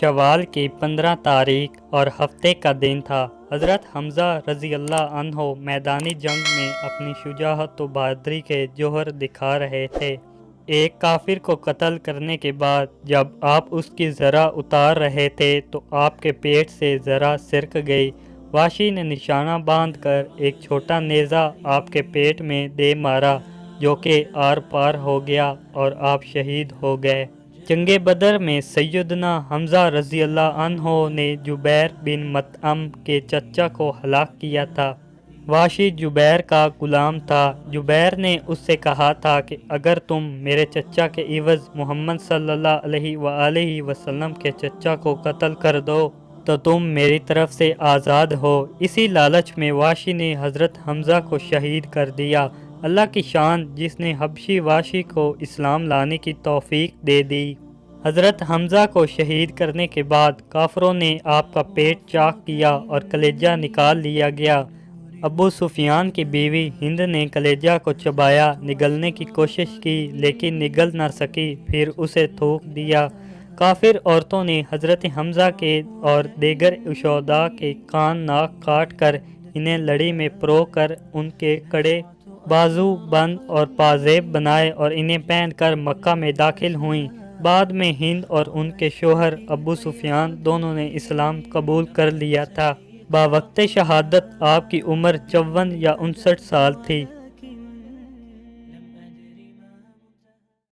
شوال کی 15 تاریخ اور ہفتے کا دن تھا۔ حضرت حمزہ رضی اللہ عنہ میدانی جنگ میں اپنی شجاعت و بہادری کے جوہر دکھا رہے تھے۔ ایک کافر کو قتل کرنے کے بعد جب آپ اس کی ذرا اتار رہے تھے تو آپ کے پیٹ سے ذرا سرک گئی۔ وحشی نے نشانہ باندھ کر ایک چھوٹا نیزہ آپ کے پیٹ میں دے مارا، جو کہ آر پار ہو گیا اور آپ شہید ہو گئے۔ جنگ بدر میں سیدنا حمزہ رضی اللہ عنہ نے جبیر بن مطعم کے چچا کو ہلاک کیا تھا۔ وحشی جبیر کا غلام تھا۔ جبیر نے اس سے کہا تھا کہ اگر تم میرے چچا کے عوض محمد صلی اللہ علیہ وآلہ وسلم کے چچا کو قتل کر دو تو تم میری طرف سے آزاد ہو۔ اسی لالچ میں وحشی نے حضرت حمزہ کو شہید کر دیا۔ اللہ کی شان جس نے حبشی وحشی کو اسلام لانے کی توفیق دے دی۔ حضرت حمزہ کو شہید کرنے کے بعد کافروں نے آپ کا پیٹ چاک کیا اور کلیجہ نکال لیا گیا۔ ابو سفیان کی بیوی ہند نے کلیجہ کو چبایا، نگلنے کی کوشش کی لیکن نگل نہ سکی، پھر اسے تھوک دیا۔ کافر عورتوں نے حضرت حمزہ کے اور دیگر شہداء کے کان ناک کاٹ کر انہیں لڑی میں پرو کر ان کے کڑے بازو بند اور پازیب بنائے اور انہیں پہن کر مکہ میں داخل ہوئیں۔ بعد میں ہند اور ان کے شوہر ابو سفیان دونوں نے اسلام قبول کر لیا تھا۔ بوقت شہادت آپ کی عمر 54 یا 59 سال تھی۔